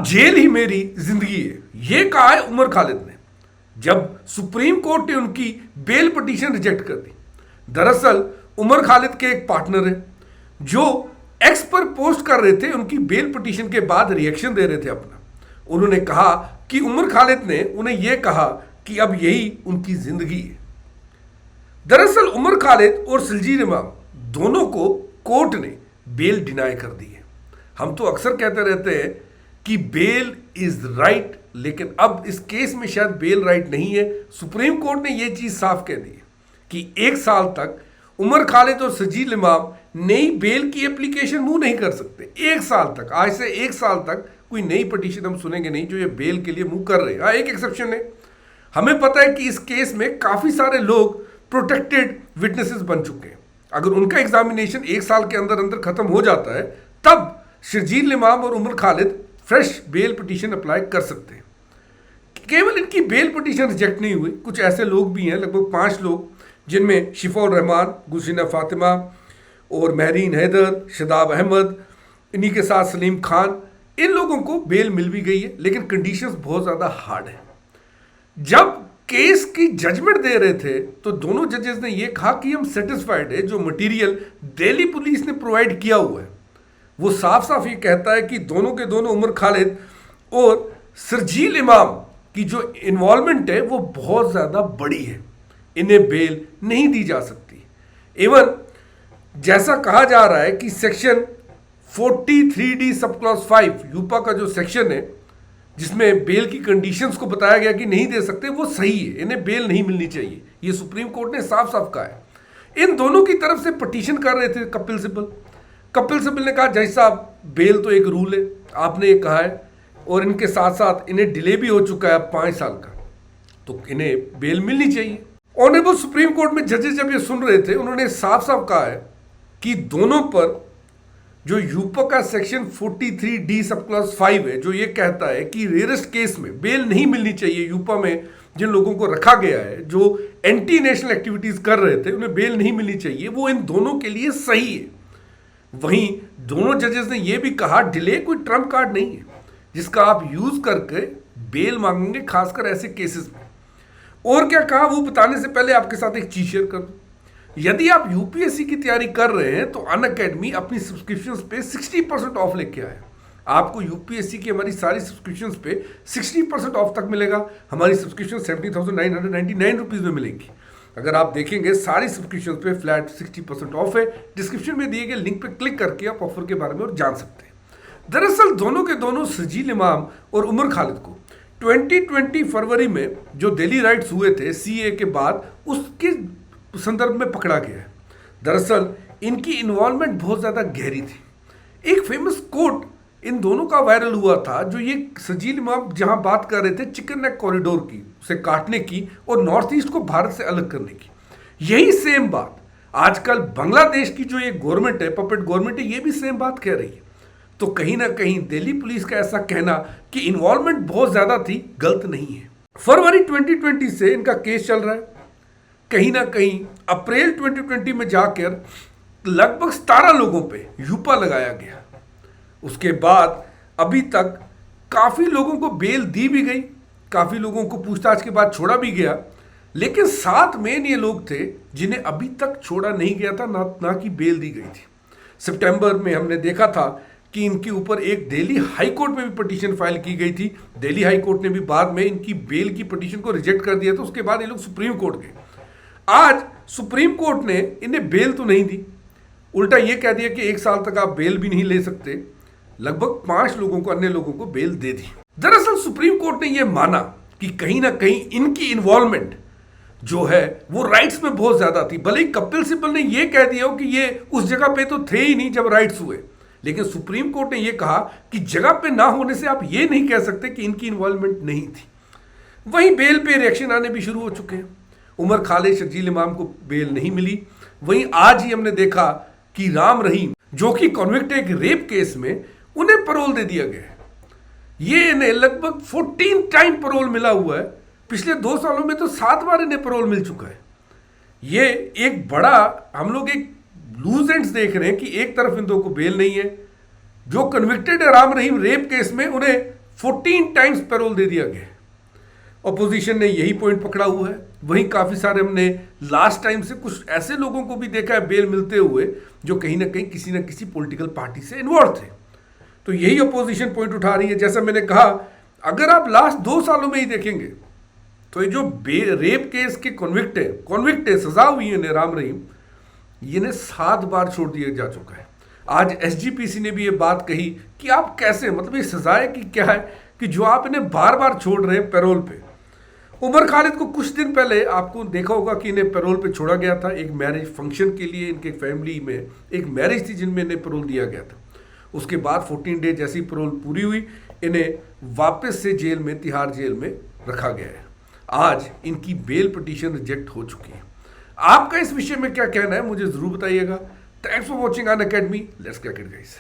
अब जेल ही मेरी जिंदगी है, यह कहा है उमर खालिद ने जब सुप्रीम कोर्ट ने उनकी बेल पिटीशन रिजेक्ट कर दी। दरअसल उमर खालिद के एक पार्टनर है जो एक्स पर पोस्ट कर रहे थे, उनकी बेल पिटीशन के बाद रिएक्शन दे रहे थे अपना। उन्होंने कहा कि उमर खालिद ने उन्हें यह कहा कि अब यही उनकी जिंदगी है। दरअसल उमर खालिद और सलजीर इमाम दोनों को कोर्ट ने बेल डिनाई कर दी है। हम तो अक्सर कहते रहते हैं कि बेल इज राइट, लेकिन अब इस केस में शायद बेल राइट नहीं है। सुप्रीम कोर्ट ने यह चीज साफ कह दी है कि 1 साल तक उमर खालिद और सलजीर इमाम नई बेल की एप्लीकेशन मूव नहीं कर सकते। 1 साल तक, आज से 1 साल तक कोई नई पिटीशन हम सुनेंगे नहीं जो ये बेल के लिए मूव कर रहे हैं। हाँ, एक एक्सेप्शन है। हमें पता है कि इस केस में काफी सारे लोग प्रोटेक्टेड विटनेसेस बन चुके हैं। अगर उनका एग्जामिनेशन 1 साल के अंदर अंदर खत्म हो जाता है तब शर्जील इमाम और Umar Khalid fresh bail petition apply कर सकते हैं। केवल इनकी बेल पिटीशन रिजेक्ट नहीं हुई, कुछ ऐसे लोग भी हैं, लगभग 5 लोग, जिनमें शिफाउर रहमान, गुलशीना फातिमा और महरीन हैदर, शदाब अहमद, इन्हीं के साथ सलीम खान, इन लोगों को बेल मिल भी गई है, लेकिन कंडीशंस बहुत ज़्यादा हार्ड है। जब केस की जजमेंट दे रहे थे तो दोनों जजेस ने यह कहा कि हम सेटिस्फाइड है, जो मटेरियल दिल्ली पुलिस ने प्रोवाइड किया हुआ है वो साफ साफ ये कहता है कि दोनों के दोनों उमर खालिद और शर्जील इमाम की जो इन्वॉल्वमेंट है वो बहुत ज़्यादा बड़ी है, इन्हें बेल नहीं दी जा सकती। एवं जैसा कहा जा रहा है कि सेक्शन 43D सब क्लॉज 5 यूपा का जो सेक्शन है जिसमें बेल की कंडीशंस को बताया गया कि नहीं दे सकते, वो सही है, इन्हें बेल नहीं मिलनी चाहिए, ये सुप्रीम कोर्ट ने साफ साफ कहा है। इन दोनों की तरफ से पिटीशन कर रहे थे कपिल सिब्बल ने कहा जज साहब बेल तो एक रूल है, आपने ये कहा है, और इनके साथ साथ इन्हें डिले भी हो चुका है 5 साल का, तो इन्हें बेल मिलनी चाहिए। ऑनरेबल सुप्रीम कोर्ट में जजेस जब ये सुन रहे थे उन्होंने साफ साफ कहा है कि दोनों पर जो यूपा का सेक्शन 43D सब क्लॉज 5 है जो ये कहता है कि रेयरेस्ट केस में बेल नहीं मिलनी चाहिए, यूपा में जिन लोगों को रखा गया है जो एंटी नेशनल एक्टिविटीज कर रहे थे उन्हें बेल नहीं मिलनी चाहिए, वो इन दोनों के लिए सही है। वहीं दोनों जजेस ने यह भी कहा डिले कोई ट्रम्प कार्ड नहीं है जिसका आप यूज करके बेल मांगेंगे, खासकर ऐसे केसेस में। और क्या कहा वो बताने से पहले आपके साथ एक चीज शेयर कर दूं। यदि आप यूपीएससी की तैयारी कर रहे हैं तो अनअकैडमी अपनी सब्सक्रिप्शंस पे 60% ऑफ लेके आया। आपको यूपीएससी की हमारी सारी सब्सक्रिप्शंस पे 60% ऑफ तक मिलेगा। हमारी सब्सक्रिप्शन 70,999 रुपीज़ में मिलेंगी। अगर आप देखेंगे सारी सब्सक्रिप्शन पे फ्लैट 60% ऑफ है। डिस्क्रिप्शन में दिए गए लिंक पे क्लिक करके आप ऑफर के बारे में और जान सकते हैं। दरअसल दोनों के दोनों शर्जील इमाम और उमर खालिद को 2020 फरवरी में जो दिल्ली राइट्स हुए थे सीए के बाद, उसके संदर्भ में पकड़ा गया है। दरअसल इनकी इन्वॉल्वमेंट बहुत ज़्यादा गहरी थी। एक फेमस कोट इन दोनों का वायरल हुआ था जो ये शर्जील इमाम जहां बात कर रहे थे चिकन नेक कॉरिडोर की, उसे काटने की और नॉर्थ ईस्ट को भारत से अलग करने की। यही सेम बात आजकल बांग्लादेश की जो ये गवर्नमेंट है, पपेट गवर्नमेंट है, ये भी सेम बात कह रही है। तो कहीं ना कहीं दिल्ली पुलिस का ऐसा कहना कि इन्वॉल्वमेंट बहुत ज्यादा थी गलत नहीं है। फरवरी 2020 से इनका केस चल रहा है। कहीं ना कहीं अप्रैल 2020 में जाकर लगभग 17 लोगों पे यूपा लगाया गया। उसके बाद अभी तक काफी लोगों को बेल दी भी गई, काफी लोगों को पूछताछ के बाद छोड़ा भी गया, लेकिन 7 मेन ये लोग थे जिन्हें अभी तक छोड़ा नहीं गया था, ना कि बेल दी गई थी। सितंबर में हमने देखा था कि इनके ऊपर एक दिल्ली हाई कोर्ट में भी पिटीशन फाइल की गई थी। दिल्ली हाई कोर्ट ने भी बाद में इनकी बेल की पिटीशन को रिजेक्ट कर दिया था। उसके बाद ये लोग सुप्रीम कोर्ट गए। आज सुप्रीम कोर्ट ने इन्हें बेल तो नहीं दी, उल्टा ये कह दिया कि 1 साल तक आप बेल भी नहीं ले सकते। लगभग 5 लोगों को, अन्य लोगों को बेल दे दी। दरअसल सुप्रीम कोर्ट ने यह माना कि कहीं ना कहीं इनकी इन्वॉल्वमेंट जो है वो राइट्स में बहुत ज्यादा थी। भले ही कपिल सिब्बल ने यह कह दिया हो कि ये उस जगह पे तो थे ही नहीं जब राइट्स हुए, लेकिन सुप्रीम कोर्ट ने यह कहा कि जगह पे ना होने से आप ये नहीं कह सकते कि इनकी इन्वॉल्वमेंट नहीं थी। वहीं बेल पे रिएक्शन आने भी शुरू हो चुके हैं। उमर खालिद, शर्जील इमाम को बेल नहीं मिली। वहीं आज ही हमने देखा कि राम रहीम जो कि कॉन्विक्ट एक रेप केस में, उन्हें पैरोल दे दिया गया है। ये इन्हें लगभग 14 टाइम पैरोल मिला हुआ है। पिछले 2 सालों में तो 7 बार इन्हें पैरोल मिल चुका है। ये एक बड़ा, हम लोग एक लूज एंड्स देख रहे हैं कि एक तरफ इन दो को बेल नहीं है। जो कन्विक्टेड है राम रहीम रेप केस में, उन्हें 14 टाइम्स पैरोल दे दिया गया है। अपोजिशन ने यही पॉइंट पकड़ा हुआ है। वहीं काफी सारे हमने लास्ट टाइम से कुछ ऐसे लोगों को भी देखा है बेल मिलते हुए जो कहीं ना कहीं किसी ना किसी पॉलिटिकल पार्टी से इन्वॉल्व थे। तो यही अपोजिशन पॉइंट उठा रही है। जैसा मैंने कहा, अगर आप लास्ट 2 सालों में ही देखेंगे तो ये जो रेप केस के कॉन्विक्ट है, सजा हुई है राम रहीम, ये ने 7 बार छोड़ दिया जा चुका है। आज एसजीपीसी ने भी ये बात कही कि आप कैसे, मतलब ये सजाए कि क्या है कि जो आप इन्हें बार बार छोड़ रहे हैं पैरोल पे। उमर खालिद को कुछ दिन पहले आपको देखा होगा कि इन्हें पैरोल पे छोड़ा गया था एक मैरिज फंक्शन के लिए। इनके फैमिली में एक मैरिज थी जिनमें इन्हें पैरोल दिया गया था। उसके बाद 14 डे जैसी पैरोल पूरी हुई, इन्हें वापस से जेल में, तिहाड़ जेल में रखा गया है। आज इनकी बेल पिटीशन रिजेक्ट हो चुकी है। आपका इस विषय में क्या कहना है मुझे जरूर बताइएगा। Thanks for watching Unacademy. Let's crack it guys.